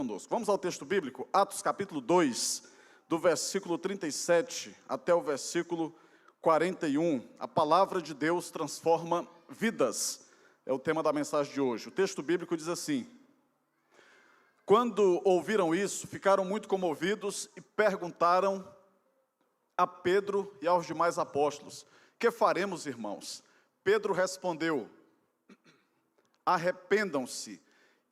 Conosco. Vamos ao texto bíblico, Atos capítulo 2, do versículo 37 até o versículo 41. A palavra de Deus transforma vidas, é o tema da mensagem de hoje. O texto bíblico diz assim: quando ouviram isso, ficaram muito comovidos e perguntaram a Pedro e aos demais apóstolos: que faremos, irmãos? Pedro respondeu: arrependam-se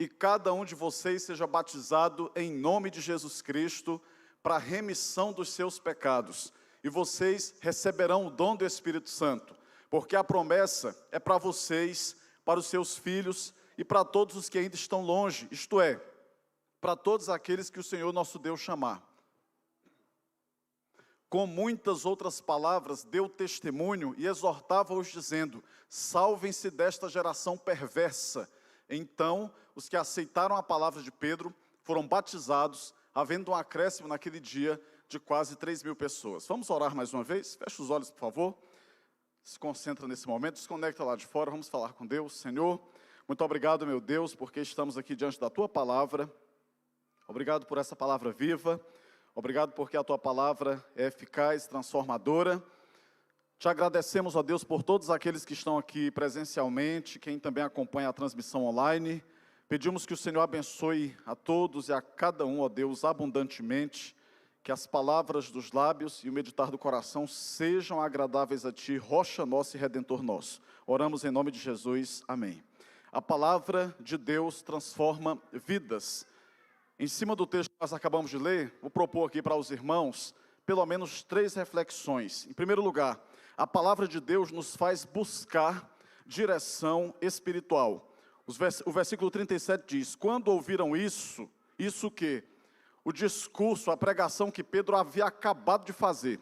e cada um de vocês seja batizado em nome de Jesus Cristo para a remissão dos seus pecados, e vocês receberão o dom do Espírito Santo, porque a promessa é para vocês, para os seus filhos e para todos os que ainda estão longe, isto é, para todos aqueles que o Senhor nosso Deus chamar. Com muitas outras palavras, deu testemunho e exortava-os, dizendo: salvem-se desta geração perversa. Então, os que aceitaram a palavra de Pedro foram batizados, havendo um acréscimo naquele dia de quase 3.000 pessoas. Vamos orar mais uma vez? Feche os olhos, por favor. Se concentra nesse momento, desconecta lá de fora, vamos falar com Deus. Senhor, muito obrigado, meu Deus, porque estamos aqui diante da Tua palavra. Obrigado por essa palavra viva. Obrigado porque a Tua palavra é eficaz, transformadora. Te agradecemos, ó Deus, por todos aqueles que estão aqui presencialmente, quem também acompanha a transmissão online. Pedimos que o Senhor abençoe a todos e a cada um, ó Deus, abundantemente, que as palavras dos lábios e o meditar do coração sejam agradáveis a Ti, rocha nossa e redentor nosso. Oramos em nome de Jesus, amém. A palavra de Deus transforma vidas. Em cima do texto que nós acabamos de ler, vou propor aqui para os irmãos pelo menos 3 reflexões. Em primeiro lugar, a palavra de Deus nos faz buscar direção espiritual. O versículo 37 diz: quando ouviram isso o quê? O discurso, a pregação que Pedro havia acabado de fazer.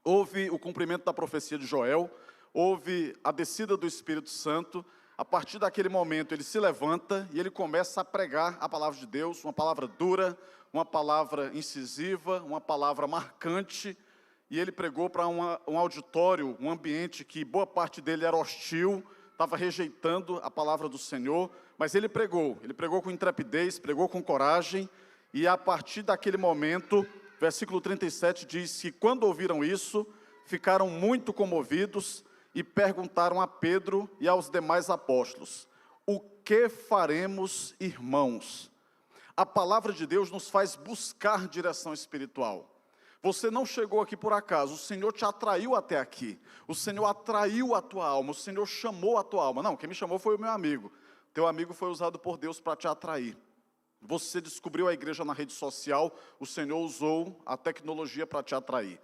Houve o cumprimento da profecia de Joel, houve a descida do Espírito Santo. A partir daquele momento ele se levanta e ele começa a pregar a palavra de Deus, uma palavra dura, uma palavra incisiva, uma palavra marcante. E ele pregou para um auditório, um ambiente que boa parte dele era hostil, estava rejeitando a palavra do Senhor, mas ele pregou com intrepidez, pregou com coragem, e a partir daquele momento, versículo 37 diz que quando ouviram isso, ficaram muito comovidos e perguntaram a Pedro e aos demais apóstolos: o que faremos, irmãos? A palavra de Deus nos faz buscar direção espiritual. Você não chegou aqui por acaso, o Senhor te atraiu até aqui, o Senhor atraiu a tua alma, o Senhor chamou a tua alma. Não, quem me chamou foi o meu amigo. Teu amigo foi usado por Deus para te atrair. Você descobriu a igreja na rede social, o Senhor usou a tecnologia para te atrair.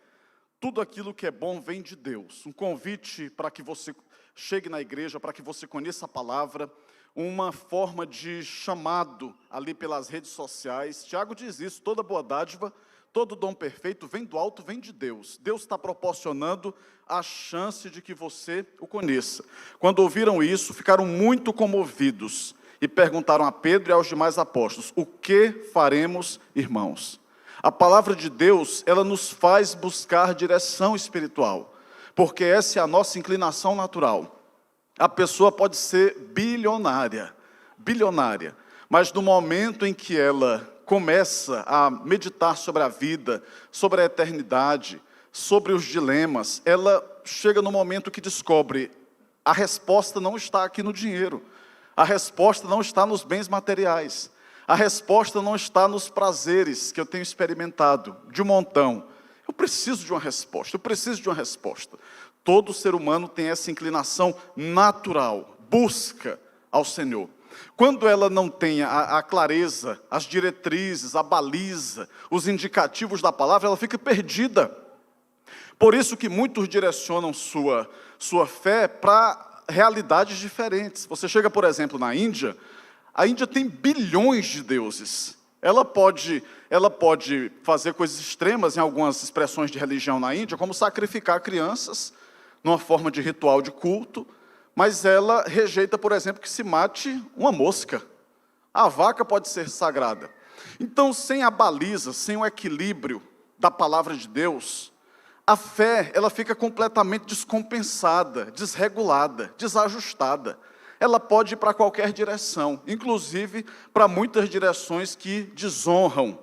Tudo aquilo que é bom vem de Deus. Um convite para que você chegue na igreja, para que você conheça a palavra, uma forma de chamado ali pelas redes sociais. Tiago diz isso: toda boa dádiva, todo dom perfeito vem do alto, vem de Deus. Deus está proporcionando a chance de que você o conheça. Quando ouviram isso, ficaram muito comovidos e perguntaram a Pedro e aos demais apóstolos: o que faremos, irmãos? A palavra de Deus, ela nos faz buscar direção espiritual, porque essa é a nossa inclinação natural. A pessoa pode ser bilionária, mas no momento em que ela começa a meditar sobre a vida, sobre a eternidade, sobre os dilemas, ela chega no momento que descobre: a resposta não está aqui no dinheiro, a resposta não está nos bens materiais, a resposta não está nos prazeres que eu tenho experimentado de um montão. Eu preciso de uma resposta, Todo ser humano tem essa inclinação natural, busca ao Senhor. Quando ela não tem a clareza, as diretrizes, a baliza, os indicativos da palavra, ela fica perdida. Por isso que muitos direcionam sua fé para realidades diferentes. Você chega, por exemplo, na Índia, a Índia tem bilhões de deuses. Ela pode fazer coisas extremas em algumas expressões de religião na Índia, como sacrificar crianças numa forma de ritual de culto, mas ela rejeita, por exemplo, que se mate uma mosca. A vaca pode ser sagrada. Então, sem a baliza, sem o equilíbrio da palavra de Deus, a fé ela fica completamente descompensada, desregulada, desajustada. ela pode ir para qualquer direção, inclusive para muitas direções que desonram,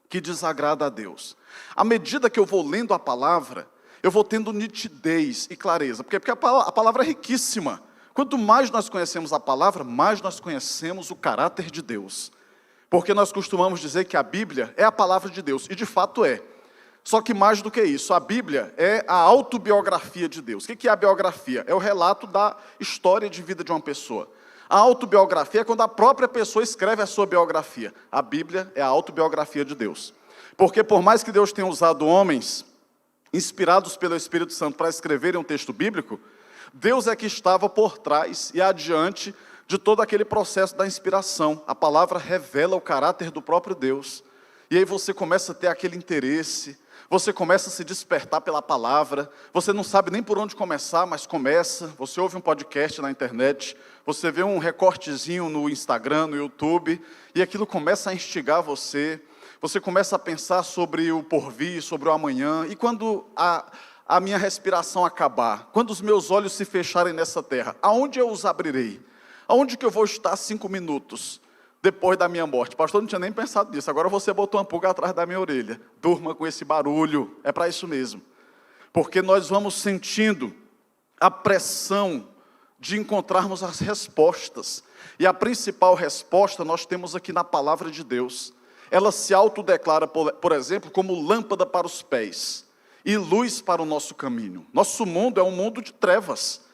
que desagradam a Deus. À medida que eu vou lendo a palavra, eu vou tendo nitidez e clareza, porque a palavra é riquíssima. Quanto mais nós conhecemos a palavra, mais nós conhecemos o caráter de Deus. Porque nós costumamos dizer que a Bíblia é a palavra de Deus, e de fato é. Só que mais do que isso, a Bíblia é a autobiografia de Deus. O que é a biografia? É o relato da história de vida de uma pessoa. A autobiografia é quando a própria pessoa escreve a sua biografia. A Bíblia é a autobiografia de Deus. Porque por mais que Deus tenha usado homens inspirados pelo Espírito Santo para escreverem um texto bíblico, Deus é que estava por trás e adiante de todo aquele processo da inspiração. A palavra revela o caráter do próprio Deus. E aí você começa a ter aquele interesse, você começa a se despertar pela palavra, você não sabe nem por onde começar, mas começa, você ouve um podcast na internet, você vê um recortezinho no Instagram, no YouTube, e aquilo começa a instigar você começa a pensar sobre o porvir, sobre o amanhã, e quando a minha respiração acabar, quando os meus olhos se fecharem nessa terra, aonde eu os abrirei? Aonde que eu vou estar 5 minutos depois da minha morte? Pastor, não tinha nem pensado nisso, agora você botou uma pulga atrás da minha orelha. Durma com esse barulho, é para isso mesmo. Porque nós vamos sentindo a pressão de encontrarmos as respostas. E a principal resposta nós temos aqui na palavra de Deus. Ela se autodeclara, por exemplo, como lâmpada para os pés e luz para o nosso caminho. Nosso mundo é um mundo de trevas.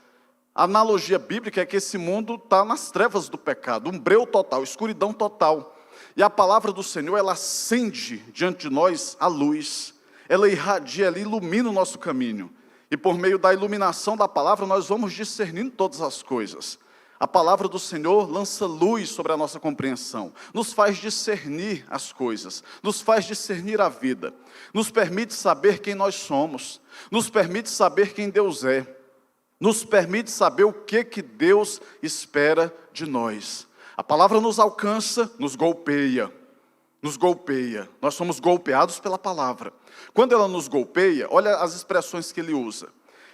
A analogia bíblica é que esse mundo está nas trevas do pecado, um breu total, escuridão total. E a palavra do Senhor, ela acende diante de nós a luz, ela irradia, ela ilumina o nosso caminho. E por meio da iluminação da palavra, nós vamos discernindo todas as coisas. A palavra do Senhor lança luz sobre a nossa compreensão, nos faz discernir as coisas, nos faz discernir a vida, nos permite saber quem nós somos, nos permite saber quem Deus é, nos permite saber o que Deus espera de nós. A palavra nos alcança, nos golpeia, nós somos golpeados pela palavra. Quando ela nos golpeia, olha as expressões que ele usa.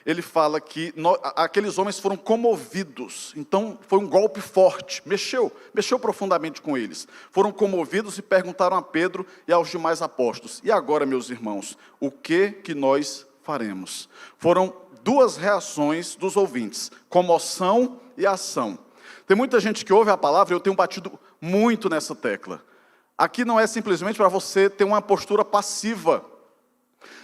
Ele fala que aqueles homens foram comovidos, então foi um golpe forte, mexeu profundamente com eles. Foram comovidos e perguntaram a Pedro e aos demais apóstolos: e agora, meus irmãos, o que nós faremos? Foram 2 reações dos ouvintes, comoção e ação. Tem muita gente que ouve a palavra, eu tenho batido muito nessa tecla. Aqui não é simplesmente para você ter uma postura passiva.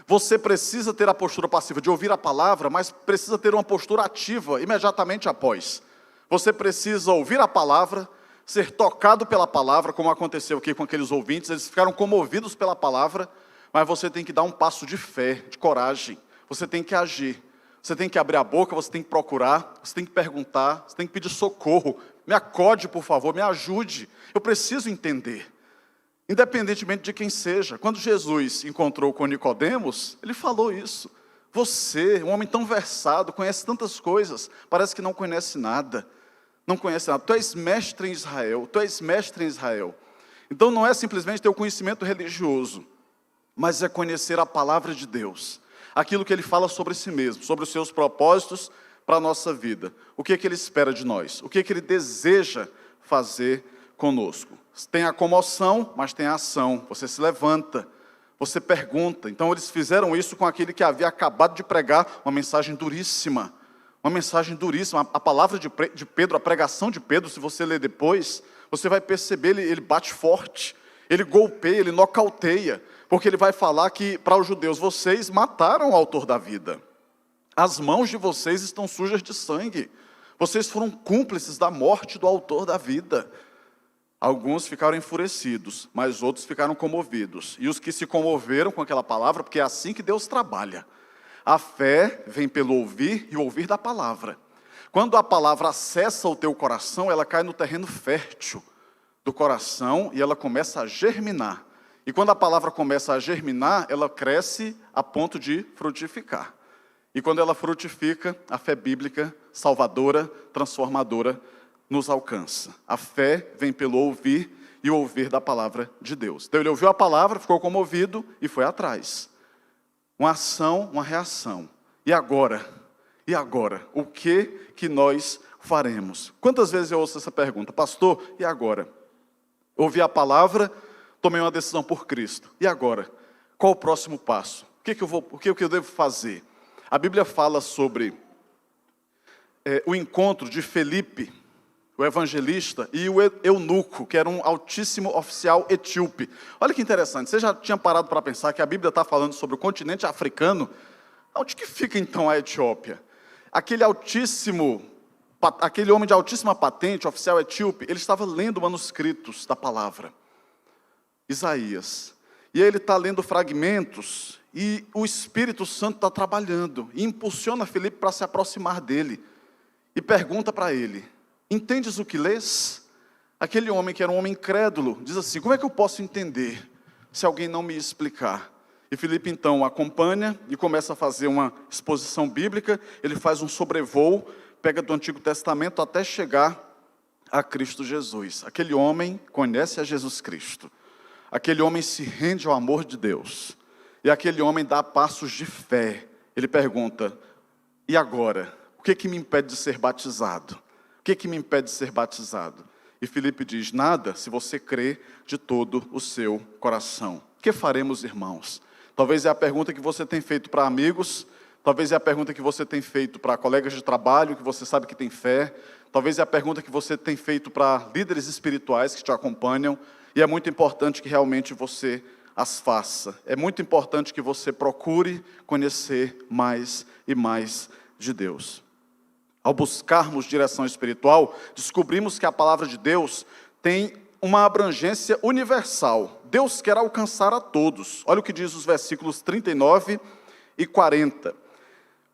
Você precisa ter a postura passiva de ouvir a palavra, mas precisa ter uma postura ativa imediatamente após. Você precisa ouvir a palavra, ser tocado pela palavra, como aconteceu aqui com aqueles ouvintes. Eles ficaram comovidos pela palavra, mas você tem que dar um passo de fé, de coragem. Você tem que agir. Você tem que abrir a boca, você tem que procurar, você tem que perguntar, você tem que pedir socorro. Me acode, por favor, me ajude. Eu preciso entender. Independentemente de quem seja. Quando Jesus encontrou com Nicodemos, ele falou isso. Você, um homem tão versado, conhece tantas coisas, parece que não conhece nada. Não conhece nada. Tu és mestre em Israel, tu és mestre em Israel. Então não é simplesmente ter o conhecimento religioso, mas é conhecer a palavra de Deus. Aquilo que ele fala sobre si mesmo, sobre os seus propósitos para a nossa vida. O que ele espera de nós? O que ele deseja fazer conosco? Tem a comoção, mas tem a ação. Você se levanta, você pergunta. Então eles fizeram isso com aquele que havia acabado de pregar uma mensagem duríssima. Uma mensagem duríssima. A palavra de Pedro, a pregação de Pedro, se você ler depois, você vai perceber, ele bate forte, ele golpeia, ele nocauteia. Porque ele vai falar que para os judeus, vocês mataram o autor da vida. As mãos de vocês estão sujas de sangue. Vocês foram cúmplices da morte do autor da vida. Alguns ficaram enfurecidos, mas outros ficaram comovidos. E os que se comoveram com aquela palavra, porque é assim que Deus trabalha. A fé vem pelo ouvir e ouvir da palavra. Quando a palavra acessa o teu coração, ela cai no terreno fértil do coração e ela começa a germinar. E quando a palavra começa a germinar, ela cresce a ponto de frutificar. E quando ela frutifica, a fé bíblica, salvadora, transformadora, nos alcança. A fé vem pelo ouvir e o ouvir da palavra de Deus. Então ele ouviu a palavra, ficou comovido e foi atrás. Uma ação, uma reação. E agora? O que nós faremos? Quantas vezes eu ouço essa pergunta? Pastor, e agora? Ouvi a palavra, tomei uma decisão por Cristo. E agora? Qual o próximo passo? O que eu devo fazer? A Bíblia fala sobre o encontro de Felipe, o evangelista, e o eunuco, que era um altíssimo oficial etíope. Olha que interessante, você já tinha parado para pensar que a Bíblia está falando sobre o continente africano? Onde que fica então a Etiópia? Aquele homem de altíssima patente, oficial etíope, ele estava lendo manuscritos da palavra, Isaías. E ele está lendo fragmentos, e o Espírito Santo está trabalhando, e impulsiona Felipe para se aproximar dele, e pergunta para ele, entendes o que lês? Aquele homem que era um homem incrédulo, diz assim, como é que eu posso entender, se alguém não me explicar? E Felipe então acompanha, e começa a fazer uma exposição bíblica, ele faz um sobrevoo, pega do Antigo Testamento até chegar a Cristo Jesus. Aquele homem conhece a Jesus Cristo. Aquele homem se rende ao amor de Deus. E aquele homem dá passos de fé. Ele pergunta, e agora? O que me impede de ser batizado? O que me impede de ser batizado? E Felipe diz, nada, se você crê de todo o seu coração. O que faremos, irmãos? Talvez é a pergunta que você tem feito para amigos, talvez é a pergunta que você tem feito para colegas de trabalho, que você sabe que tem fé, talvez é a pergunta que você tem feito para líderes espirituais que te acompanham, e é muito importante que realmente você as faça. É muito importante que você procure conhecer mais e mais de Deus. Ao buscarmos direção espiritual, descobrimos que a palavra de Deus tem uma abrangência universal. Deus quer alcançar a todos. Olha o que diz os versículos 39 e 40.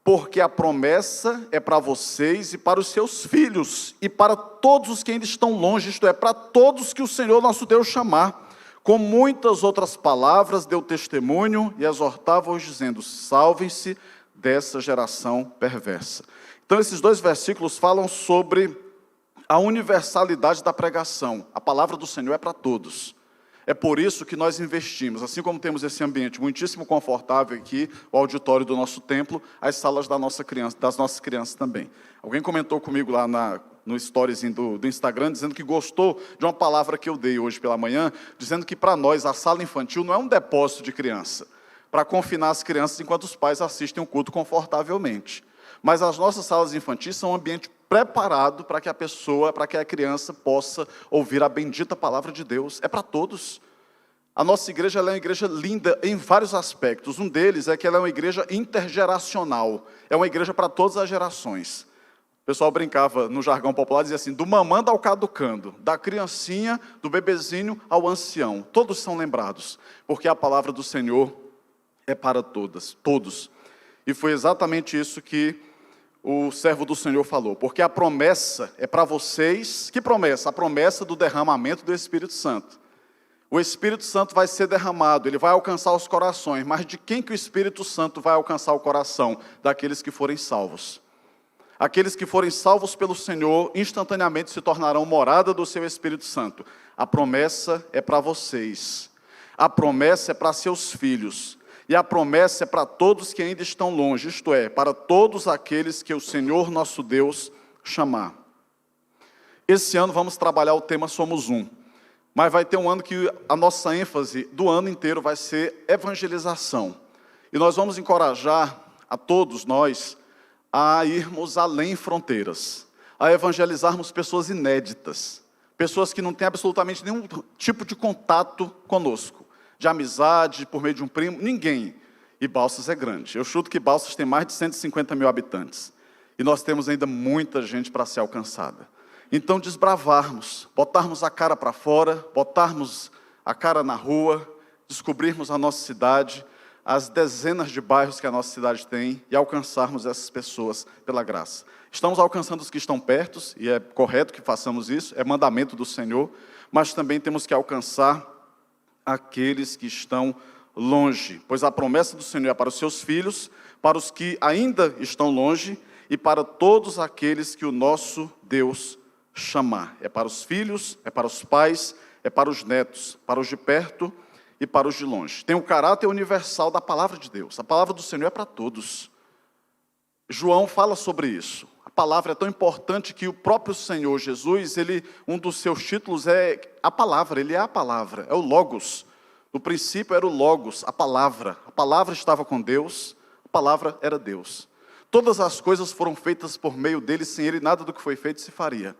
Porque a promessa é para vocês e para os seus filhos, e para todos os que ainda estão longe, isto é, para todos que o Senhor nosso Deus chamar. Com muitas outras palavras deu testemunho e exortava-os dizendo, salvem-se dessa geração perversa. Então esses dois versículos falam sobre a universalidade da pregação. A palavra do Senhor é para todos. É por isso que nós investimos, assim como temos esse ambiente muitíssimo confortável aqui, o auditório do nosso templo, as salas das nossas crianças também. Alguém comentou comigo lá no storyzinho do Instagram, dizendo que gostou de uma palavra que eu dei hoje pela manhã, dizendo que para nós a sala infantil não é um depósito de criança, para confinar as crianças enquanto os pais assistem o culto confortavelmente. Mas as nossas salas infantis são um ambiente preparado para que a criança possa ouvir a bendita palavra de Deus. É para todos. A nossa igreja ela é uma igreja linda em vários aspectos. Um deles é que ela é uma igreja intergeracional. É uma igreja para todas as gerações. O pessoal brincava no jargão popular, dizia assim, do mamando ao caducando, da criancinha, do bebezinho ao ancião. Todos são lembrados, porque a palavra do Senhor é para todos. E foi exatamente isso que o servo do Senhor falou, porque a promessa é para vocês. Que promessa? A promessa do derramamento do Espírito Santo. O Espírito Santo vai ser derramado, ele vai alcançar os corações, mas de quem que o Espírito Santo vai alcançar o coração? Daqueles que forem salvos. Aqueles que forem salvos pelo Senhor, instantaneamente se tornarão morada do seu Espírito Santo. A promessa é para vocês, a promessa é para seus filhos, e a promessa é para todos que ainda estão longe, isto é, para todos aqueles que o Senhor nosso Deus chamar. Esse ano vamos trabalhar o tema Somos Um, mas vai ter um ano que a nossa ênfase do ano inteiro vai ser evangelização. E nós vamos encorajar a todos nós a irmos além fronteiras, a evangelizarmos pessoas inéditas, pessoas que não têm absolutamente nenhum tipo de contato conosco, de amizade, por meio de um primo, ninguém. E Balsas é grande. Eu chuto que Balsas tem mais de 150 mil habitantes. E nós temos ainda muita gente para ser alcançada. Então desbravarmos, botarmos a cara para fora, botarmos a cara na rua, descobrirmos a nossa cidade, as dezenas de bairros que a nossa cidade tem e alcançarmos essas pessoas pela graça. Estamos alcançando os que estão perto, e é correto que façamos isso, é mandamento do Senhor, mas também temos que alcançar aqueles que estão longe, pois a promessa do Senhor é para os seus filhos, para os que ainda estão longe e para todos aqueles que o nosso Deus chamar. É para os filhos, é para os pais, é para os netos, para os de perto e para os de longe. Tem o caráter universal da palavra de Deus. A palavra do Senhor é para todos. João fala sobre isso. palavra é tão importante que o próprio Senhor Jesus, um dos seus títulos é a palavra, ele é a palavra, é o Logos. No princípio era o Logos, a palavra estava com Deus, a palavra era Deus. Todas as coisas foram feitas por meio dele, sem ele nada do que foi feito se faria.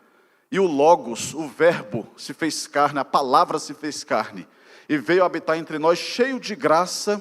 E o Logos, o verbo, se fez carne, a palavra se fez carne, e veio habitar entre nós cheio de graça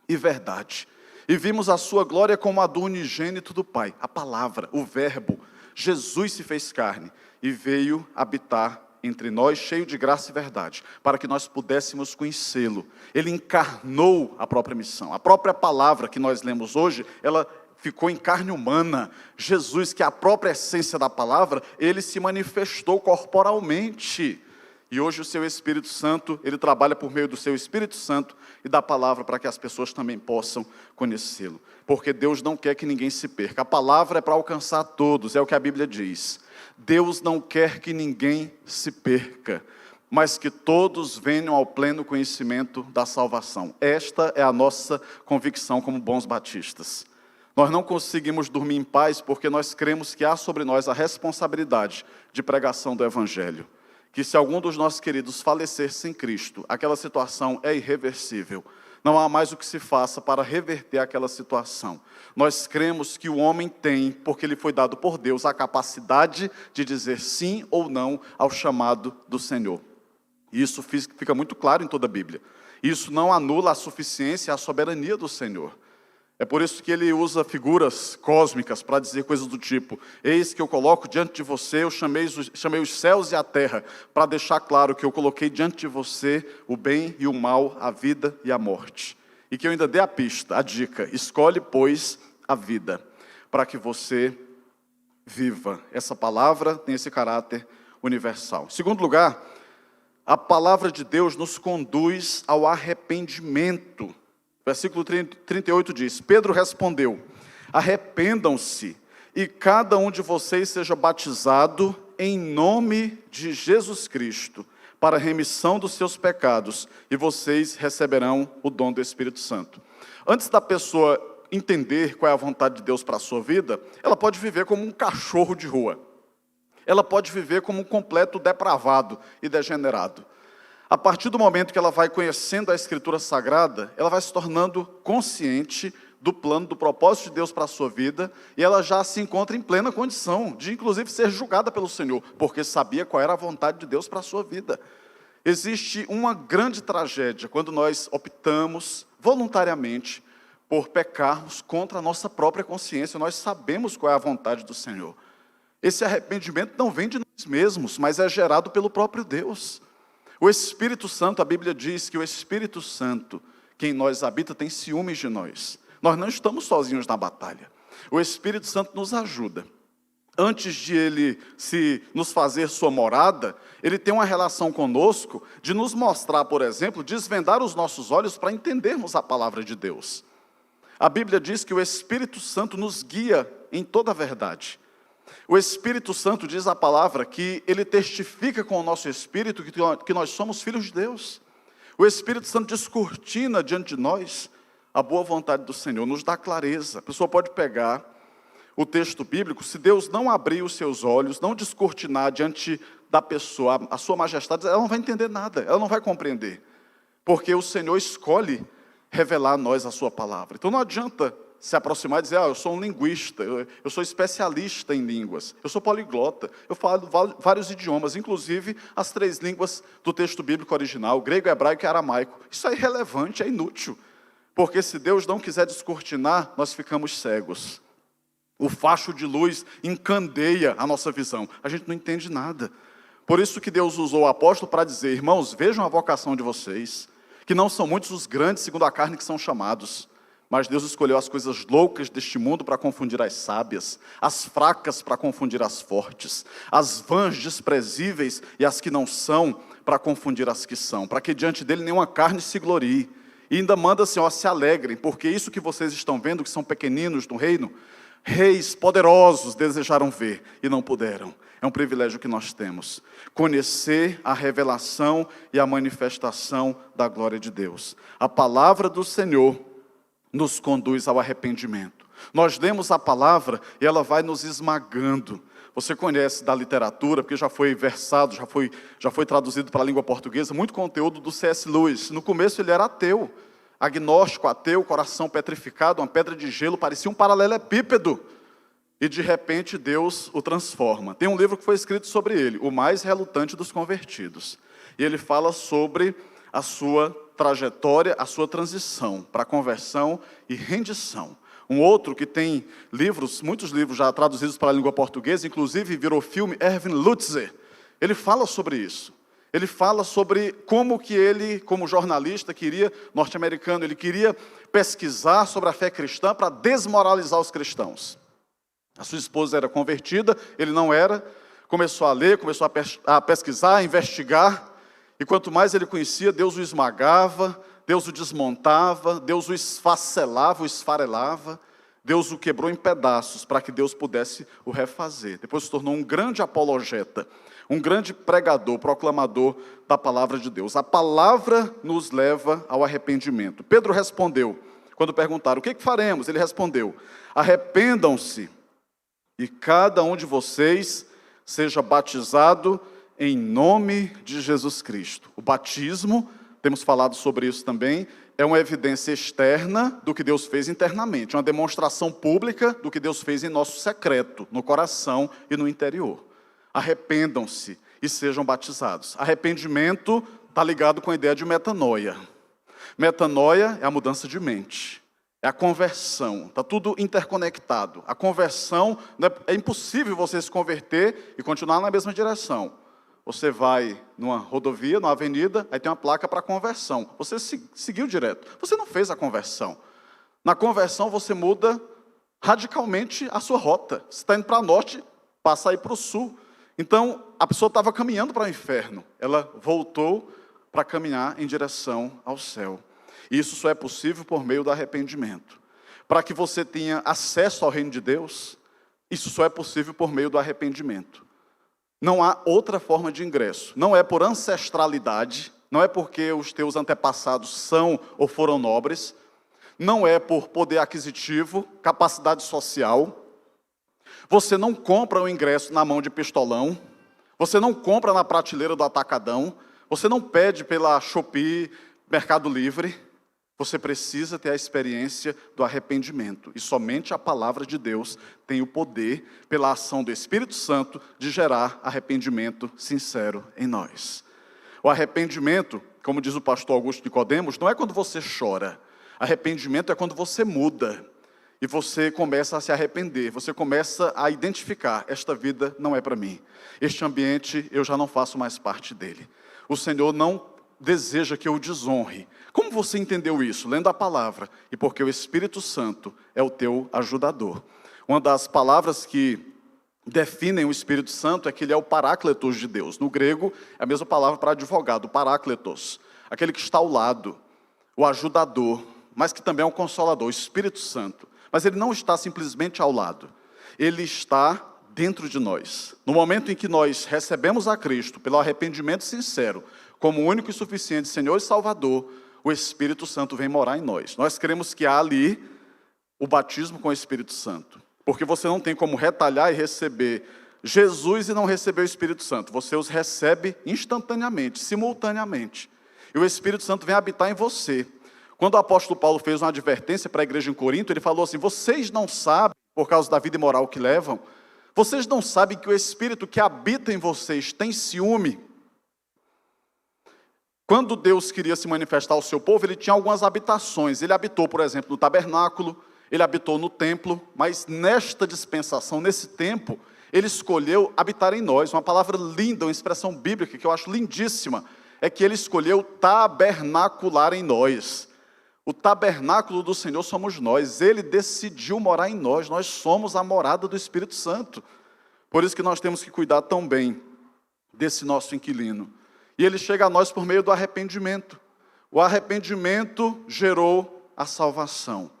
e verdade. E vimos a sua glória como a do unigênito do Pai. A palavra, o verbo, Jesus se fez carne e veio habitar entre nós, cheio de graça e verdade, para que nós pudéssemos conhecê-lo. Ele encarnou a própria missão. A própria palavra que nós lemos hoje, ela ficou em carne humana. Jesus, que é a própria essência da palavra, ele se manifestou corporalmente. E hoje o seu Espírito Santo, ele trabalha por meio do seu Espírito Santo e da palavra para que as pessoas também possam conhecê-lo. Porque Deus não quer que ninguém se perca. A palavra é para alcançar todos, é o que a Bíblia diz. Deus não quer que ninguém se perca, mas que todos venham ao pleno conhecimento da salvação. Esta é a nossa convicção como bons batistas. Nós não conseguimos dormir em paz porque nós cremos que há sobre nós a responsabilidade de pregação do Evangelho. Que se algum dos nossos queridos falecer sem Cristo, aquela situação é irreversível. Não há mais o que se faça para reverter aquela situação. Nós cremos que o homem tem, porque lhe foi dado por Deus, a capacidade de dizer sim ou não ao chamado do Senhor. E isso fica muito claro em toda a Bíblia. Isso não anula a suficiência e a soberania do Senhor. É por isso que ele usa figuras cósmicas para dizer coisas do tipo: eis que eu coloco diante de você, eu chamei os céus e a terra, para deixar claro que eu coloquei diante de você o bem e o mal, a vida e a morte. E que eu ainda dei a pista, a dica: escolhe, pois, a vida, para que você viva. Essa palavra tem esse caráter universal. Em segundo lugar, a palavra de Deus nos conduz ao arrependimento. Versículo 38 diz: Pedro respondeu: arrependam-se e cada um de vocês seja batizado em nome de Jesus Cristo para a remissão dos seus pecados e vocês receberão o dom do Espírito Santo. Antes da pessoa entender qual é a vontade de Deus para a sua vida, ela pode viver como um cachorro de rua. Ela pode viver como um completo depravado e degenerado. A partir do momento que ela vai conhecendo a Escritura Sagrada, ela vai se tornando consciente do plano, do propósito de Deus para a sua vida, e ela já se encontra em plena condição de, inclusive, ser julgada pelo Senhor, porque sabia qual era a vontade de Deus para a sua vida. Existe uma grande tragédia quando nós optamos voluntariamente por pecarmos contra a nossa própria consciência. Nós sabemos qual é a vontade do Senhor. Esse arrependimento não vem de nós mesmos, mas é gerado pelo próprio Deus. O Espírito Santo, a Bíblia diz que o Espírito Santo, que em nós habita, tem ciúmes de nós. Nós não estamos sozinhos na batalha. O Espírito Santo nos ajuda. Antes de ele nos fazer sua morada, ele tem uma relação conosco de nos mostrar, por exemplo, desvendar os nossos olhos para entendermos a palavra de Deus. A Bíblia diz que o Espírito Santo nos guia em toda a verdade. O Espírito Santo, diz a palavra, que ele testifica com o nosso espírito que nós somos filhos de Deus. O Espírito Santo descortina diante de nós a boa vontade do Senhor, nos dá clareza. A pessoa pode pegar o texto bíblico, se Deus não abrir os seus olhos, não descortinar diante da pessoa a sua majestade, ela não vai entender nada, ela não vai compreender. Porque o Senhor escolhe revelar a nós a sua palavra. Então não adianta se aproximar e dizer: eu sou um linguista, eu sou especialista em línguas, eu sou poliglota, eu falo vários idiomas, inclusive as 3 línguas do texto bíblico original, grego, hebraico e aramaico. Isso é irrelevante, é inútil, porque se Deus não quiser descortinar, nós ficamos cegos. O facho de luz encandeia a nossa visão, a gente não entende nada. Por isso que Deus usou o apóstolo para dizer: irmãos, vejam a vocação de vocês, que não são muitos os grandes segundo a carne que são chamados, mas Deus escolheu as coisas loucas deste mundo para confundir as sábias, as fracas para confundir as fortes, as vãs desprezíveis e as que não são para confundir as que são, para que diante dele nenhuma carne se glorie. E ainda manda assim: se alegrem, porque isso que vocês estão vendo, que são pequeninos no reino, reis poderosos desejaram ver e não puderam. É um privilégio que nós temos, conhecer a revelação e a manifestação da glória de Deus. A palavra do Senhor nos conduz ao arrependimento. Nós lemos a palavra e ela vai nos esmagando. Você conhece da literatura, porque já foi versado, já foi traduzido para a língua portuguesa, muito conteúdo do C.S. Lewis. No começo ele era ateu, agnóstico, ateu, coração petrificado, uma pedra de gelo, parecia um paralelepípedo. E de repente Deus o transforma. Tem um livro que foi escrito sobre ele, O Mais Relutante dos Convertidos. E ele fala sobre a sua trajetória, a sua transição para conversão e rendição. Um outro que tem livros, muitos livros já traduzidos para a língua portuguesa, inclusive virou filme, Erwin Lutzer. Ele fala sobre isso. Ele fala sobre como que ele, como jornalista, norte-americano, ele queria pesquisar sobre a fé cristã para desmoralizar os cristãos. A sua esposa era convertida, ele não era. Começou a ler, começou a pesquisar, a investigar. E quanto mais ele conhecia, Deus o esmagava, Deus o desmontava, Deus o esfacelava, o esfarelava. Deus o quebrou em pedaços para que Deus pudesse o refazer. Depois se tornou um grande apologeta, um grande pregador, proclamador da palavra de Deus. A palavra nos leva ao arrependimento. Pedro respondeu, quando perguntaram, o que faremos? Ele respondeu, arrependam-se e cada um de vocês seja batizado em nome de Jesus Cristo. O batismo, temos falado sobre isso também, é uma evidência externa do que Deus fez internamente, uma demonstração pública do que Deus fez em nosso secreto, no coração e no interior. Arrependam-se e sejam batizados. Arrependimento está ligado com a ideia de metanoia. Metanoia é a mudança de mente, é a conversão, está tudo interconectado. A conversão, é impossível você se converter e continuar na mesma direção. Você vai numa rodovia, numa avenida, aí tem uma placa para conversão. Você seguiu direto. Você não fez a conversão. Na conversão você muda radicalmente a sua rota. Você está indo para o norte, passa aí para o sul. Então, a pessoa estava caminhando para o inferno. Ela voltou para caminhar em direção ao céu. E isso só é possível por meio do arrependimento. Para que você tenha acesso ao reino de Deus, isso só é possível por meio do arrependimento. Não há outra forma de ingresso. Não é por ancestralidade, não é porque os teus antepassados são ou foram nobres, não é por poder aquisitivo, capacidade social. Você não compra o ingresso na mão de pistolão, você não compra na prateleira do atacadão, você não pede pela Shopee, Mercado Livre. Você precisa ter a experiência do arrependimento. E somente a palavra de Deus tem o poder, pela ação do Espírito Santo, de gerar arrependimento sincero em nós. O arrependimento, como diz o pastor Augusto Nicodemos, não é quando você chora. Arrependimento é quando você muda. E você começa a se arrepender. Você começa a identificar, esta vida não é para mim. Este ambiente, eu já não faço mais parte dele. O Senhor não deseja que eu o desonre. Como você entendeu isso? Lendo a palavra. E porque o Espírito Santo é o teu ajudador. Uma das palavras que definem o Espírito Santo é que ele é o parácletos de Deus. No grego, é a mesma palavra para advogado, parácletos. Aquele que está ao lado, o ajudador, mas que também é um consolador, o Espírito Santo. Mas ele não está simplesmente ao lado. Ele está dentro de nós. No momento em que nós recebemos a Cristo, pelo arrependimento sincero, como o único e suficiente Senhor e Salvador, o Espírito Santo vem morar em nós. Nós cremos que há ali o batismo com o Espírito Santo. Porque você não tem como retalhar e receber Jesus e não receber o Espírito Santo. Você os recebe instantaneamente, simultaneamente. E o Espírito Santo vem habitar em você. Quando o apóstolo Paulo fez uma advertência para a igreja em Corinto, ele falou assim, vocês não sabem, por causa da vida imoral que levam, vocês não sabem que o Espírito que habita em vocês tem ciúme. Quando Deus queria se manifestar ao seu povo, ele tinha algumas habitações. Ele habitou, por exemplo, no tabernáculo, ele habitou no templo, mas nesta dispensação, nesse tempo, ele escolheu habitar em nós. Uma palavra linda, uma expressão bíblica que eu acho lindíssima, é que ele escolheu tabernacular em nós. O tabernáculo do Senhor somos nós. Ele decidiu morar em nós. Nós somos a morada do Espírito Santo. Por isso que nós temos que cuidar tão bem desse nosso inquilino. E ele chega a nós por meio do arrependimento. O arrependimento gerou a salvação.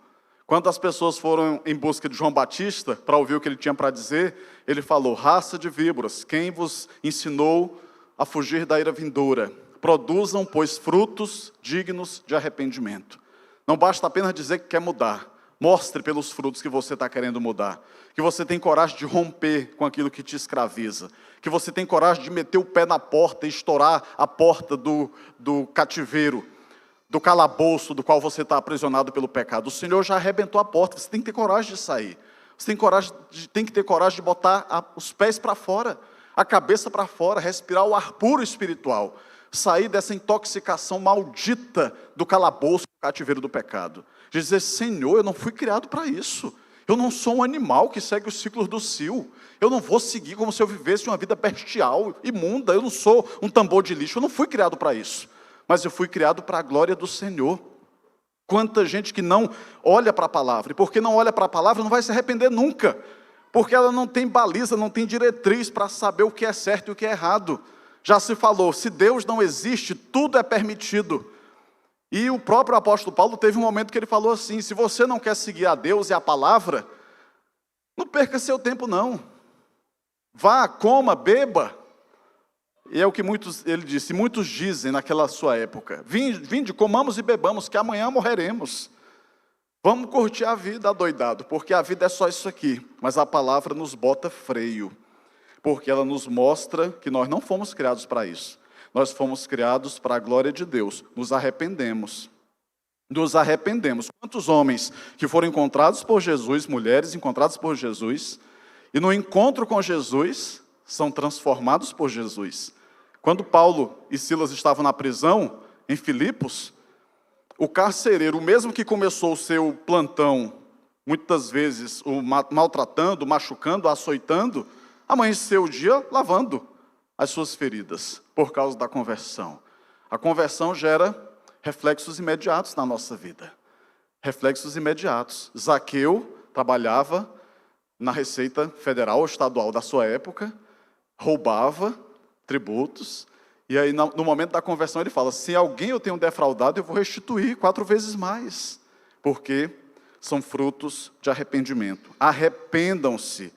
Quando as pessoas foram em busca de João Batista, para ouvir o que ele tinha para dizer, ele falou, raça de víboras, quem vos ensinou a fugir da ira vindoura? Produzam, pois, frutos dignos de arrependimento. Não basta apenas dizer que quer mudar. Mostre pelos frutos que você está querendo mudar. Que você tem coragem de romper com aquilo que te escraviza. Que você tem coragem de meter o pé na porta e estourar a porta do cativeiro, do calabouço do qual você está aprisionado pelo pecado. O Senhor já arrebentou a porta, você tem que ter coragem de sair. Você tem que ter coragem de botar os pés para fora, a cabeça para fora, respirar o ar puro espiritual. Sair dessa intoxicação maldita do calabouço, do cativeiro do pecado. Dizer, Senhor, eu não fui criado para isso. Eu não sou um animal que segue os ciclos do cio. Eu não vou seguir como se eu vivesse uma vida bestial, imunda. Eu não sou um tambor de lixo. Eu não fui criado para isso. Mas eu fui criado para a glória do Senhor. Quanta gente que não olha para a palavra. E porque não olha para a palavra, não vai se arrepender nunca. Porque ela não tem baliza, não tem diretriz para saber o que é certo e o que é errado. Já se falou, se Deus não existe, tudo é permitido. E o próprio apóstolo Paulo teve um momento que ele falou assim, se você não quer seguir a Deus e a palavra, não perca seu tempo não. Vá, coma, beba. E é o que ele disse, muitos dizem naquela sua época, vinde, comamos e bebamos, que amanhã morreremos. Vamos curtir a vida adoidado, porque a vida é só isso aqui. Mas a palavra nos bota freio, porque ela nos mostra que nós não fomos criados para isso. Nós fomos criados para a glória de Deus. Nos arrependemos. Nos arrependemos. Quantos homens que foram encontrados por Jesus, mulheres encontradas por Jesus, e no encontro com Jesus, são transformados por Jesus. Quando Paulo e Silas estavam na prisão, em Filipos, o carcereiro, o mesmo que começou o seu plantão, muitas vezes o maltratando, machucando, açoitando, amanheceu o dia lavando as suas feridas, por causa da conversão. A conversão gera reflexos imediatos na nossa vida. Reflexos imediatos. Zaqueu trabalhava na Receita Federal ou Estadual da sua época, roubava tributos, e aí no momento da conversão ele fala, se alguém eu tenho defraudado, eu vou restituir 4 vezes mais, porque são frutos de arrependimento. Arrependam-se,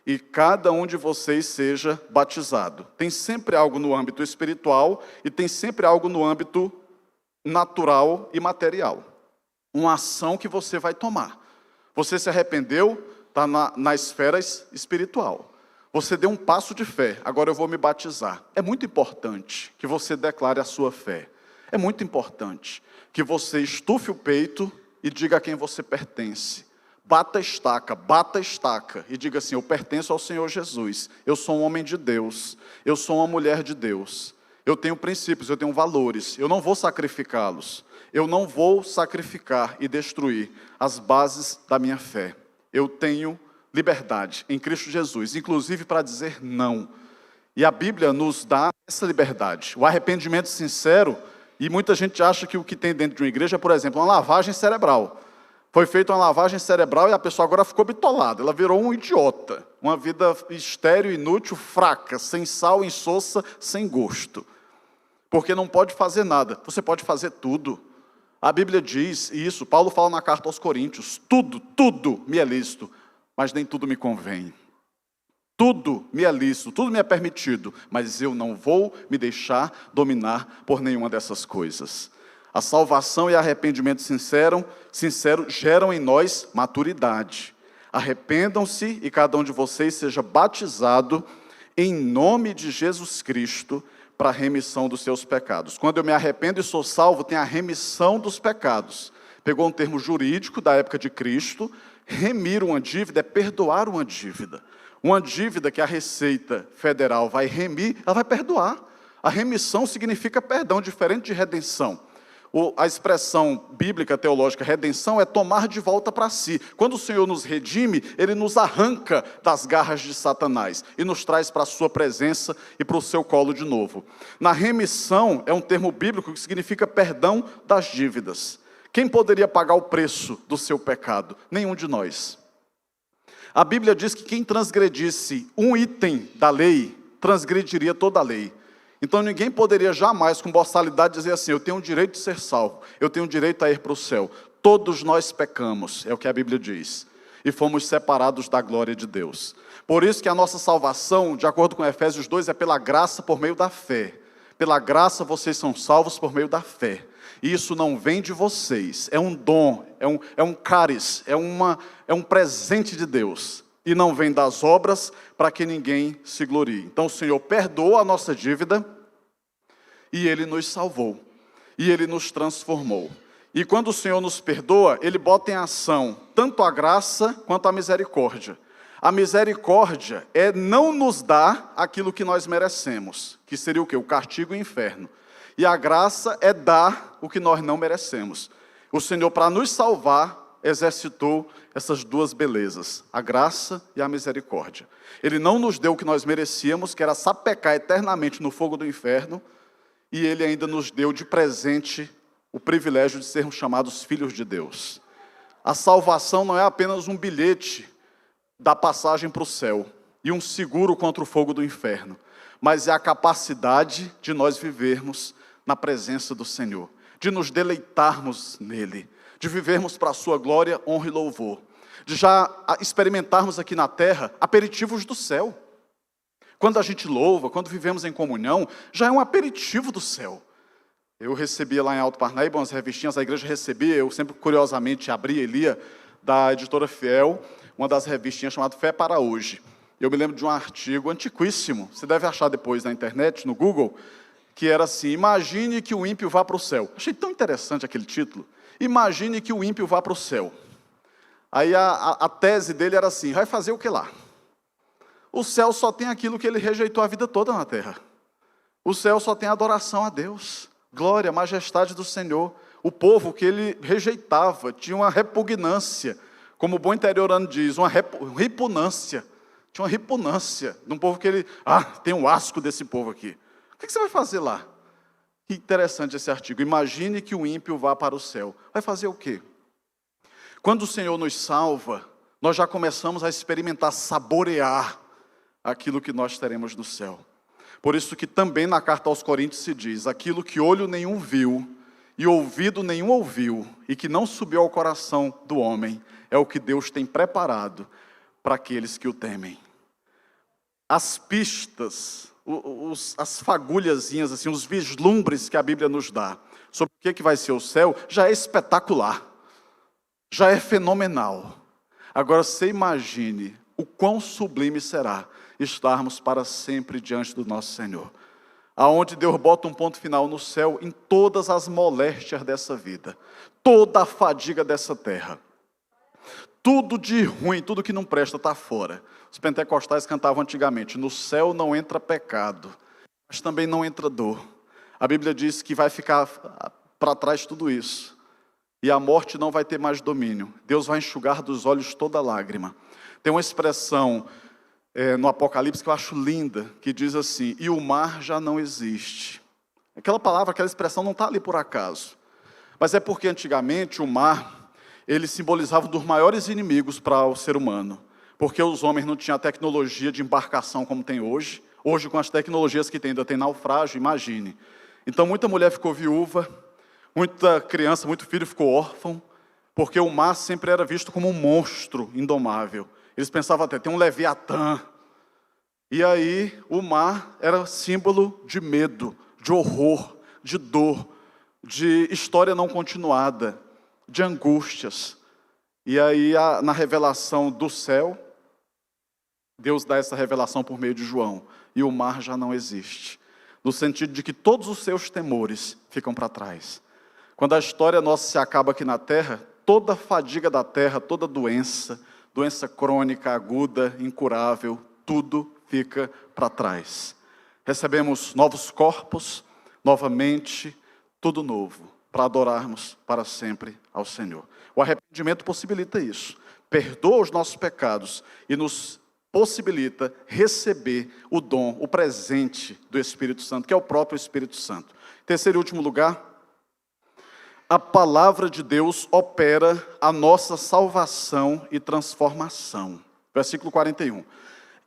e cada um de vocês seja batizado. Tem sempre algo no âmbito espiritual e tem sempre algo no âmbito natural e material. Uma ação que você vai tomar. Você se arrependeu, está na esfera espiritual. Você deu um passo de fé, agora eu vou me batizar. É muito importante que você declare a sua fé. É muito importante que você estufe o peito e diga a quem você pertence. Bata a estaca e diga assim, eu pertenço ao Senhor Jesus, eu sou um homem de Deus, eu sou uma mulher de Deus, eu tenho princípios, eu tenho valores, eu não vou sacrificá-los, eu não vou sacrificar e destruir as bases da minha fé. Eu tenho liberdade em Cristo Jesus, inclusive para dizer não. E a Bíblia nos dá essa liberdade, o arrependimento sincero, e muita gente acha que o que tem dentro de uma igreja é, por exemplo, uma lavagem cerebral. Foi feita uma lavagem cerebral e a pessoa agora ficou bitolada. Ela virou um idiota. Uma vida estéril, inútil, fraca, sem sal, insossa, sem gosto. Porque não pode fazer nada. Você pode fazer tudo. A Bíblia diz isso. Paulo fala na carta aos Coríntios. Tudo me é lícito, mas nem tudo me convém. Tudo me é lícito, tudo me é permitido, mas eu não vou me deixar dominar por nenhuma dessas coisas. A salvação e arrependimento sincero geram em nós maturidade. Arrependam-se e cada um de vocês seja batizado em nome de Jesus Cristo para a remissão dos seus pecados. Quando eu me arrependo e sou salvo, tem a remissão dos pecados. Pegou um termo jurídico da época de Cristo, remir uma dívida é perdoar uma dívida. Uma dívida que a Receita Federal vai remir, ela vai perdoar. A remissão significa perdão, diferente de redenção. A expressão bíblica, teológica, redenção, é tomar de volta para si. Quando o Senhor nos redime, Ele nos arranca das garras de Satanás e nos traz para a sua presença e para o seu colo de novo. Na remissão, é um termo bíblico que significa perdão das dívidas. Quem poderia pagar o preço do seu pecado? Nenhum de nós. A Bíblia diz que quem transgredisse um item da lei, transgrediria toda a lei. Então ninguém poderia jamais, com boçalidade, dizer assim, eu tenho o direito de ser salvo, eu tenho o direito a ir para o céu. Todos nós pecamos, é o que a Bíblia diz, e fomos separados da glória de Deus. Por isso que a nossa salvação, de acordo com Efésios 2, é pela graça por meio da fé. Pela graça vocês são salvos por meio da fé. E isso não vem de vocês, é um dom, é um cáris, é um presente de Deus. E não vem das obras para que ninguém se glorie. Então o Senhor perdoou a nossa dívida e Ele nos salvou. E Ele nos transformou. E quando o Senhor nos perdoa, Ele bota em ação tanto a graça quanto a misericórdia. A misericórdia é não nos dar aquilo que nós merecemos, que seria o quê? O castigo e o inferno. E a graça é dar o que nós não merecemos. O Senhor, para nos salvar, exercitou essas duas belezas, a graça e a misericórdia. Ele não nos deu o que nós merecíamos, que era sapecar eternamente no fogo do inferno, e Ele ainda nos deu de presente o privilégio de sermos chamados filhos de Deus. A salvação não é apenas um bilhete da passagem para o céu e um seguro contra o fogo do inferno, mas é a capacidade de nós vivermos na presença do Senhor, de nos deleitarmos nele, de vivermos para a sua glória, honra e louvor, de já experimentarmos aqui na terra aperitivos do céu. Quando a gente louva, quando vivemos em comunhão, já é um aperitivo do céu. Eu recebia lá em Alto Parnaíba umas revistinhas, a igreja recebia, eu sempre curiosamente abria e lia, da editora Fiel, uma das revistinhas chamada Fé para Hoje. Eu me lembro de um artigo antiquíssimo, você deve achar depois na internet, no Google, que era assim: imagine que o ímpio vá para o céu. Achei tão interessante aquele título. Imagine que o ímpio vá para o céu. Aí a tese dele era assim: vai fazer o que lá? O céu só tem aquilo que ele rejeitou a vida toda na terra. O céu só tem adoração a Deus, glória, majestade do Senhor. O povo que ele rejeitava tinha uma repugnância, como o bom interiorano diz, uma repugnância. Tinha uma repugnância de um povo que ele, tem um asco desse povo aqui. O que você vai fazer lá? Que interessante esse artigo. Imagine que o ímpio vá para o céu. Vai fazer o quê? Quando o Senhor nos salva, nós já começamos a experimentar, saborear aquilo que nós teremos no céu. Por isso que também na carta aos Coríntios se diz: aquilo que olho nenhum viu, e ouvido nenhum ouviu, e que não subiu ao coração do homem, é o que Deus tem preparado para aqueles que o temem. As pistas, as fagulhazinhas, assim, os vislumbres que a Bíblia nos dá sobre o que vai ser o céu, já é espetacular, já é fenomenal. Agora você imagine o quão sublime será estarmos para sempre diante do nosso Senhor, aonde Deus bota um ponto final no céu em todas as moléstias dessa vida, toda a fadiga dessa terra. Tudo de ruim, tudo que não presta está fora. Os pentecostais cantavam antigamente: no céu não entra pecado, mas também não entra dor. A Bíblia diz que vai ficar para trás tudo isso, e a morte não vai ter mais domínio. Deus vai enxugar dos olhos toda lágrima. Tem uma expressão no Apocalipse que eu acho linda, que diz assim: e o mar já não existe. Aquela palavra, aquela expressão não está ali por acaso, mas é porque antigamente o mar, ele simbolizava um dos maiores inimigos para o ser humano, porque os homens não tinham a tecnologia de embarcação como tem hoje. Hoje, com as tecnologias que tem, ainda tem naufrágio, imagine. Então, muita mulher ficou viúva, muita criança, muito filho ficou órfão, porque o mar sempre era visto como um monstro indomável. Eles pensavam até, tem um Leviatã. E aí, o mar era símbolo de medo, de horror, de dor, de história não continuada, de angústias. E aí, na revelação do céu, Deus dá essa revelação por meio de João, e o mar já não existe, no sentido de que todos os seus temores ficam para trás. Quando a história nossa se acaba aqui na terra, toda a fadiga da terra, toda doença crônica, aguda, incurável, tudo fica para trás. Recebemos novos corpos, novamente, tudo novo, para adorarmos para sempre ao Senhor. O arrependimento possibilita isso. Perdoa os nossos pecados e nos possibilita receber o dom, o presente do Espírito Santo, que é o próprio Espírito Santo. Terceiro e último lugar, a palavra de Deus opera a nossa salvação e transformação. Versículo 41.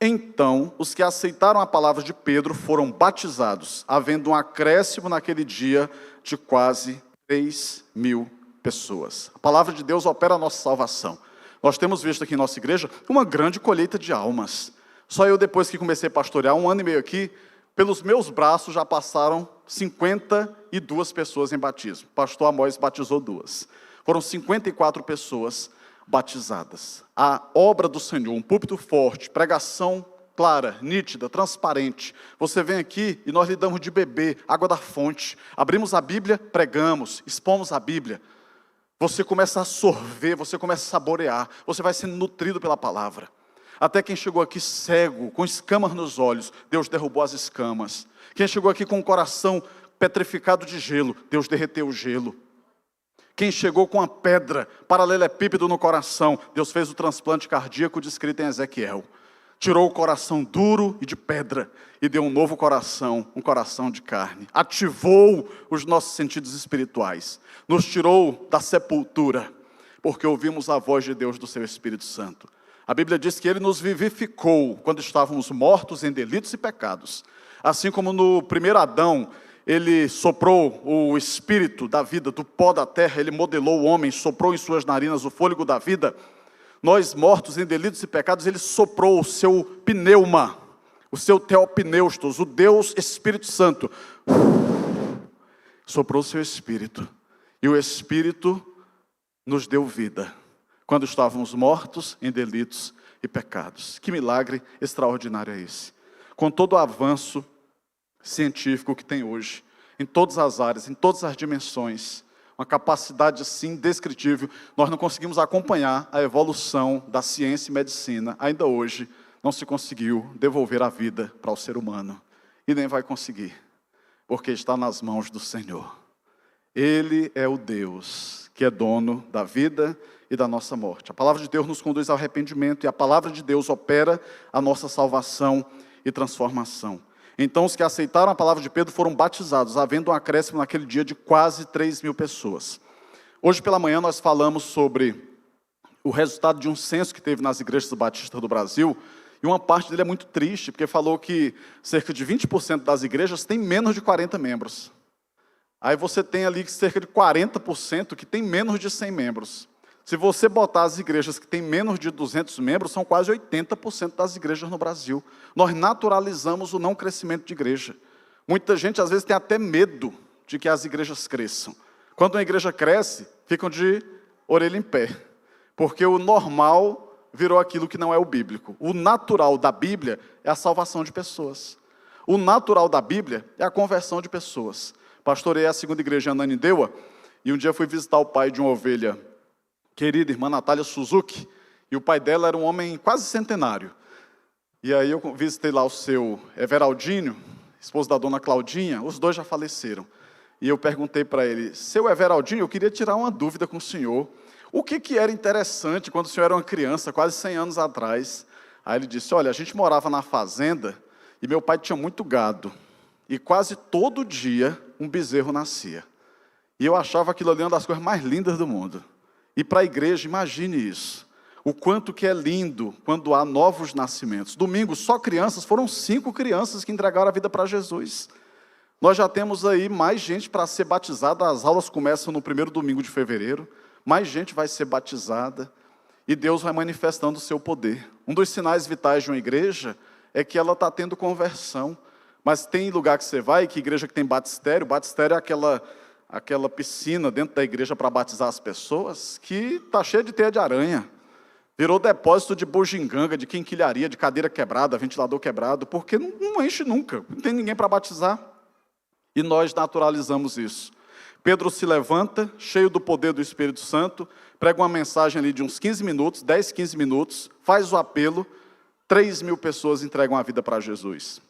Então, os que aceitaram a palavra de Pedro foram batizados, havendo um acréscimo naquele dia de quase 3.000 pessoas. A palavra de Deus opera a nossa salvação. Nós temos visto aqui em nossa igreja uma grande colheita de almas. Só eu, depois que comecei a pastorear, 1 ano e meio aqui, pelos meus braços já passaram 52 pessoas em batismo. O pastor Amós batizou 2. Foram 54 pessoas batizadas. A obra do Senhor, um púlpito forte, pregação clara, nítida, transparente. Você vem aqui e nós lhe damos de beber, água da fonte. Abrimos a Bíblia, pregamos, expomos a Bíblia. Você começa a sorver, você começa a saborear, você vai sendo nutrido pela palavra. Até quem chegou aqui cego, com escamas nos olhos, Deus derrubou as escamas. Quem chegou aqui com o coração petrificado de gelo, Deus derreteu o gelo. Quem chegou com uma pedra, paralelepípedo no coração, Deus fez o transplante cardíaco descrito em Ezequiel. Tirou o coração duro e de pedra e deu um novo coração, um coração de carne. Ativou os nossos sentidos espirituais. Nos tirou da sepultura, porque ouvimos a voz de Deus do seu Espírito Santo. A Bíblia diz que Ele nos vivificou quando estávamos mortos em delitos e pecados. Assim como no primeiro Adão, Ele soprou o Espírito da vida do pó da terra, Ele modelou o homem, soprou em suas narinas o fôlego da vida. Nós, mortos em delitos e pecados, Ele soprou o seu pneuma, o seu teopneustos, o Deus Espírito Santo. Soprou o seu Espírito. E o Espírito nos deu vida, quando estávamos mortos em delitos e pecados. Que milagre extraordinário é esse. Com todo o avanço científico que tem hoje, em todas as áreas, em todas as dimensões, uma capacidade assim indescritível, nós não conseguimos acompanhar a evolução da ciência e medicina. Ainda hoje, não se conseguiu devolver a vida para o ser humano. E nem vai conseguir, porque está nas mãos do Senhor. Ele é o Deus que é dono da vida e da nossa morte. A palavra de Deus nos conduz ao arrependimento e a palavra de Deus opera a nossa salvação e transformação. Então os que aceitaram a palavra de Pedro foram batizados, havendo um acréscimo naquele dia de quase 3.000 pessoas. Hoje pela manhã nós falamos sobre o resultado de um censo que teve nas igrejas batistas do Brasil, e uma parte dele é muito triste, porque falou que cerca de 20% das igrejas tem menos de 40 membros. Aí você tem ali cerca de 40% que tem menos de 100 membros. Se você botar as igrejas que têm menos de 200 membros, são quase 80% das igrejas no Brasil. Nós naturalizamos o não crescimento de igreja. Muita gente, às vezes, tem até medo de que as igrejas cresçam. Quando uma igreja cresce, ficam de orelha em pé. Porque o normal virou aquilo que não é o bíblico. O natural da Bíblia é a salvação de pessoas. O natural da Bíblia é a conversão de pessoas. Pastorei a segunda igreja em Ananindeua, e um dia fui visitar o pai de uma ovelha querida, irmã Natália Suzuki, e o pai dela era um homem quase centenário. E aí eu visitei lá o seu Everaldinho, esposo da dona Claudinha, os dois já faleceram. E eu perguntei para ele, seu Everaldinho, eu queria tirar uma dúvida com o senhor. O que era interessante quando o senhor era uma criança, quase 100 anos atrás? Aí ele disse, olha, a gente morava na fazenda e meu pai tinha muito gado. E quase todo dia um bezerro nascia. E eu achava aquilo ali uma das coisas mais lindas do mundo. E para a igreja, imagine isso. O quanto que é lindo quando há novos nascimentos. Domingo, só crianças, foram 5 crianças que entregaram a vida para Jesus. Nós já temos aí mais gente para ser batizada. As aulas começam no primeiro domingo de fevereiro. Mais gente vai ser batizada. E Deus vai manifestando o seu poder. Um dos sinais vitais de uma igreja é que ela está tendo conversão. Mas tem lugar que você vai, que igreja que tem batistério é aquela piscina dentro da igreja para batizar as pessoas, que está cheia de teia de aranha. Virou depósito de bugiganga, de quinquilharia, de cadeira quebrada, ventilador quebrado, porque não enche nunca, não tem ninguém para batizar. E nós naturalizamos isso. Pedro se levanta, cheio do poder do Espírito Santo, prega uma mensagem ali de uns 15 minutos, 10, 15 minutos, faz o apelo, 3.000 pessoas entregam a vida para Jesus.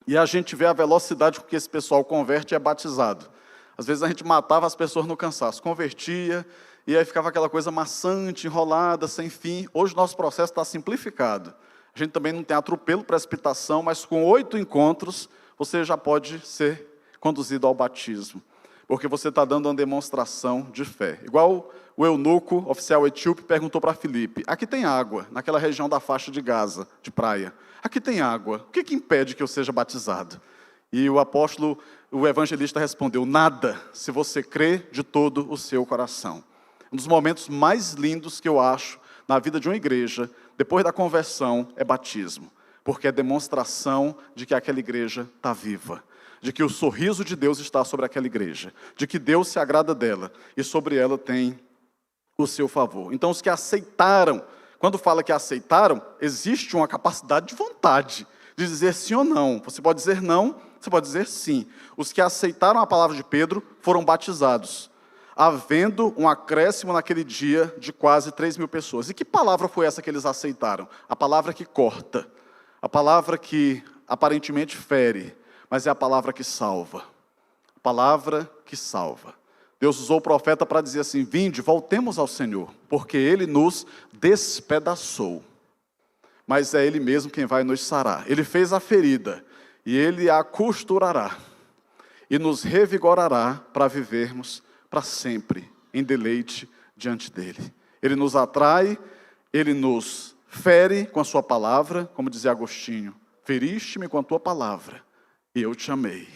E a gente vê a velocidade com que esse pessoal converte e é batizado. Às vezes a gente matava as pessoas no cansaço, convertia, e aí ficava aquela coisa maçante, enrolada, sem fim. Hoje o nosso processo está simplificado. A gente também não tem atropelo, precipitação, mas com 8 encontros, você já pode ser conduzido ao batismo. Porque você está dando uma demonstração de fé. Igual o eunuco, oficial etíope, perguntou para Filipe, aqui tem água, naquela região da faixa de Gaza, de praia. Aqui tem água, o que impede que eu seja batizado? E o apóstolo, o evangelista respondeu, nada, se você crê de todo o seu coração. Um dos momentos mais lindos que eu acho na vida de uma igreja, depois da conversão, é batismo. porque é demonstração de que aquela igreja está viva, de que o sorriso de Deus está sobre aquela igreja, de que Deus se agrada dela e sobre ela tem o seu favor. Então, os que aceitaram, quando fala que aceitaram, existe uma capacidade de vontade, de dizer sim ou não. Você pode dizer não, você pode dizer sim. Os que aceitaram a palavra de Pedro foram batizados, havendo um acréscimo naquele dia de quase 3.000 pessoas. E que palavra foi essa que eles aceitaram? A palavra que corta, a palavra que aparentemente fere, mas é a palavra que salva. A palavra que salva. Deus usou o profeta para dizer assim: vinde, voltemos ao Senhor, porque Ele nos despedaçou. Mas é Ele mesmo quem vai nos sarar. Ele fez a ferida, e Ele a costurará, e nos revigorará para vivermos para sempre em deleite diante dEle. Ele nos atrai, Ele nos fere com a sua palavra, como dizia Agostinho: feriste-me com a tua palavra, e eu te amei.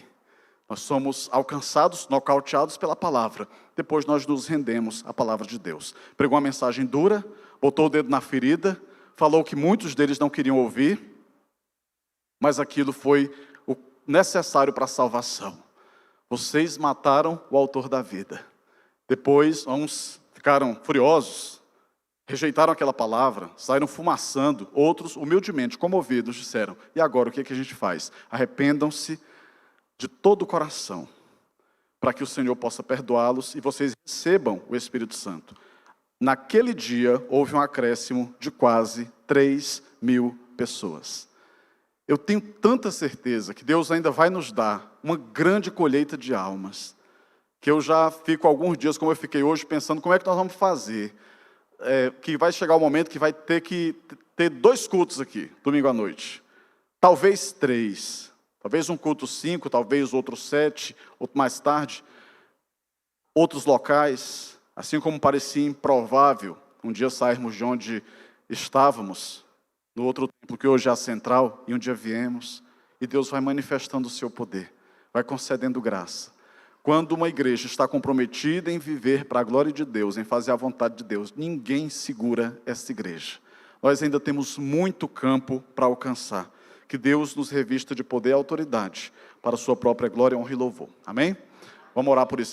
Nós somos alcançados, nocauteados pela palavra. Depois nós nos rendemos à palavra de Deus. Pregou uma mensagem dura, botou o dedo na ferida, falou que muitos deles não queriam ouvir, mas aquilo foi o necessário para a salvação. Vocês mataram o autor da vida. Depois, uns ficaram furiosos, rejeitaram aquela palavra, saíram fumaçando. Outros, humildemente, comovidos, disseram: e agora o que a gente faz? Arrependam-se de todo o coração, para que o Senhor possa perdoá-los e vocês recebam o Espírito Santo. Naquele dia, houve um acréscimo de quase 3.000 pessoas. Eu tenho tanta certeza que Deus ainda vai nos dar uma grande colheita de almas, que eu já fico alguns dias, como eu fiquei hoje, pensando como é que nós vamos fazer, que vai chegar o momento que vai ter que ter 2 cultos aqui, domingo à noite, talvez 3, talvez um culto 5, talvez outro 7, outro mais tarde, outros locais, assim como parecia improvável um dia sairmos de onde estávamos, no outro templo que hoje é a central, e um dia viemos, e Deus vai manifestando o seu poder, vai concedendo graça. Quando uma igreja está comprometida em viver para a glória de Deus, em fazer a vontade de Deus, ninguém segura essa igreja. Nós ainda temos muito campo para alcançar. Que Deus nos revista de poder e autoridade para a sua própria glória, honra e louvor. Amém? Vamos orar por isso aqui.